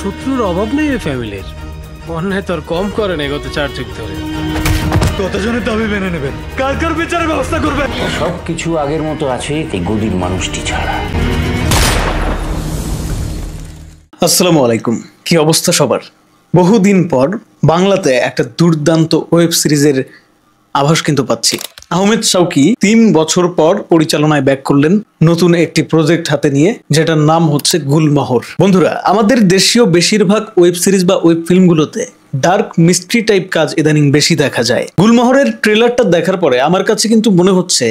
শত্রুর অভাব নেই এই ফ্যামিলির। অন্যায় তোর কম করে নেই গত 4 যুগ ধরে। কতজনের দাবি মেনে নেবেন? কার কার বিচারের ব্যবস্থা করবেন? সবকিছু আগের মতো আছে এই গদির মানুষটি ছাড়া। আসসালামু আলাইকুম, কি অবস্থা সবার? বহুদিন পর বাংলাতে একটা দুর্দান্ত ওয়েব সিরিজের আভাস কিন্তু পাচ্ছি। আহমেদ শৌকী 3 বছর পর পরিচালনায় ব্যাক করলেন নতুন একটি প্রজেক্ট হাতে নিয়ে, যেটার নাম হচ্ছে গুলমোহর। বন্ধুরা, আমাদের দেশীয় বেশিরভাগ ওয়েব সিরিজ বা ওয়েব ফিল্মগুলোতে ডার্ক মিস্ট্রি টাইপ কাজ ইদানিং বেশি দেখা যায়। গুলমোহরের ট্রেলারটা দেখার পরে আমার কাছে কিন্তু মনে হচ্ছে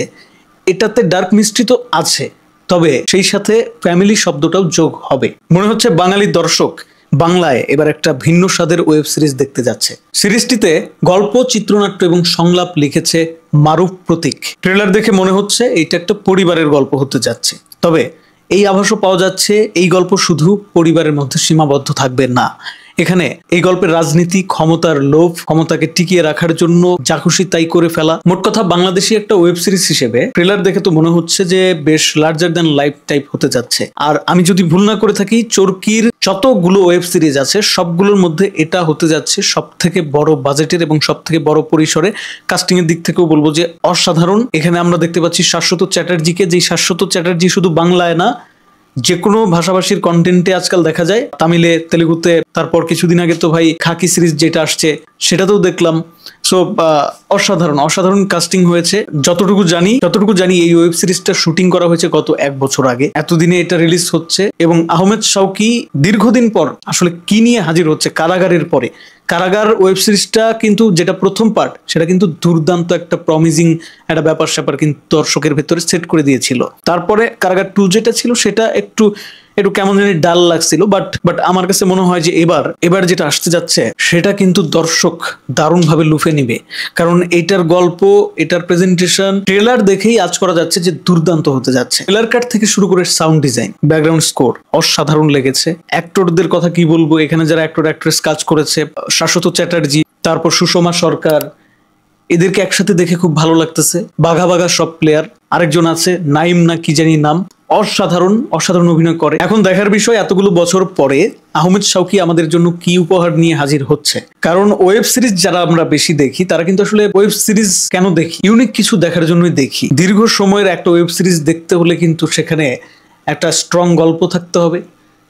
এটাতে ডার্ক মিস্ট্রি তো আছে, তবে সেই সাথে ফ্যামিলি শব্দটাও যোগ হবে। মনে হচ্ছে বাঙালি দর্শক বাংলায় এবার একটা ভিন্ন স্বাদের ওয়েব সিরিজ দেখতে যাচ্ছে। সিরিজটিতে গল্প, চিত্রনাট্য এবং সংলাপ লিখেছে মারুফ প্রতীক। ট্রেলার দেখে মনে হচ্ছে এইটা একটা পরিবারের গল্প হতে যাচ্ছে। তবে এই আভাসও পাওয়া যাচ্ছে এই গল্প শুধু পরিবারের মধ্যে সীমাবদ্ধ থাকবে না। এখানে এই গল্পের রাজনীতি, ক্ষমতার লোভ, ক্ষমতাকে টিকিয়ে রাখার জন্য যা খুশি তাই করে ফেলা, মোট কথা বাংলাদেশি একটা ওয়েব সিরিজ হিসেবে ট্রেলার দেখে তো মনে হচ্ছে যে বেশ লার্জার দ্যান লাইফ টাইপ হতে যাচ্ছে। আর আমি যদি ভুল না করে থাকি, চরকির যতগুলো ওয়েব সিরিজ আছে সবগুলোর মধ্যে এটা হতে যাচ্ছে সব থেকে বড় বাজেটের এবং সব থেকে বড় পরিসরে। কাস্টিং এর দিক থেকেও বলবো যে অসাধারণ। এখানে আমরা দেখতে পাচ্ছি শাশ্বত চ্যাটার্জিকে, যেই শাশ্বত চ্যাটার্জি শুধু বাংলায় না যে কোনো ভাষাভাষীর কন্টেন্টে আজকাল দেখা যায়, তামিলে, তেলেগুতে, তারপর কিছুদিন আগে তো ভাই খাকি সিরিজ যেটা আসছে সেটাতেও দেখলাম। সো অসাধারণ অসাধারণ কাস্টিং হয়েছে। যতটুকু জানি এই ওয়েব সিরিজটা শুটিং করা হয়েছে গত 1 বছর আগে। এতদিনে এটা রিলিজ হচ্ছে এবং আহমেদ শৌকী দীর্ঘদিন পর আসলে কি নিয়ে হাজির হচ্ছে কারাগারের পরে। কারাগার ওয়েব সিরিজটা কিন্তু যেটা প্রথম পার্ট, সেটা কিন্তু দুর্দান্ত একটা প্রমিজিং একটা ব্যাপার স্যাপার কিন্তু দর্শকের ভেতরে সেট করে দিয়েছিল। তারপরে কারাগার 2 যেটা ছিল সেটা একটু কেমন জানি ডাল লাগছিল, বাট আমার কাছে মনে হয় যে এবার যেটা আসতে যাচ্ছে সেটা কিন্তু দর্শক দারুণভাবে লুফে নিবে। কারণ এটার গল্প, এটার প্রেজেন্টেশন, ট্রেলার দেখেই আজ করা যাচ্ছে যে দুর্দান্ত হতে যাচ্ছে। ট্রেলার কাট থেকে শুরু করে সাউন্ড ডিজাইন, ব্যাকগ্রাউন্ড স্কোর অসাধারণ লেগেছে। অ্যাক্টরদের কথা কি বলবো, এখানে যারা অ্যাক্টর অ্যাক্ট্রেস কাজ করেছে, শাশ্বত চ্যাটার্জি, তারপর সুষমা সরকার, এদেরকে একসাথে দেখে খুব ভালো লাগতেছে। বাঘা বাঘা সব প্লেয়ার। আরেকজন আছে নাইম না কি জানি নাম, অসাধারণ অভিনয় করে। এখন দেখার বিষয় এতগুলো বছর পরে আহমেদ শৌকী আমাদের জন্য কি উপহার নিয়ে হাজির হচ্ছে। কারণ ওয়েব সিরিজ যারা আমরা বেশি দেখি তারা কিন্তু আসলে ওয়েব সিরিজ কেন দেখি, ইউনিক কিছু দেখার জন্যই দেখি। দীর্ঘ সময়ের একটা ওয়েব সিরিজ দেখতে হলে কিন্তু সেখানে একটা স্ট্রং গল্প থাকতে হবে,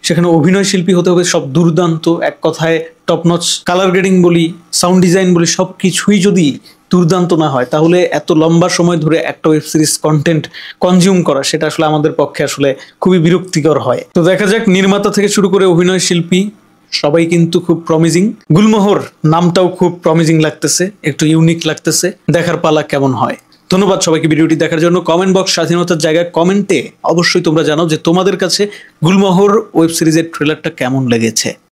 সেখানে অভিনয় শিল্পী হতে হবে সব দুর্দান্ত, এক কথায় টপ নচ। কালার গ্রেডিং বলি, সাউন্ড ডিজাইন বলি, সব কিছুই যদি দুর্দান্ত না হয় তাহলে এত লম্বা সময় ধরে একটা ওয়েব সিরিজ কন্টেন্ট কনজিউম করা সেটা আসলে আমাদের পক্ষে আসলে খুবই বিরক্তিকর হয়। তো দেখা যাক, নির্মাতা থেকে শুরু করে অভিনয় শিল্পী সবাই কিন্তু খুব প্রমিজিং। গুলমোহর নামটাও খুব প্রমিজিং লাগতেছে, একটু ইউনিক লাগতেছে। দেখার পালা কেমন হয়। ধন্যবাদ সবাইকে ভিডিওটি দেখার জন্য। কমেন্ট বক্স স্বাধীনতার জায়গায়, কমেন্টে অবশ্যই তোমরা জানাও যে তোমাদের কাছে গুলমোহর ওয়েব সিরিজের ট্রেলারটা কেমন লেগেছে।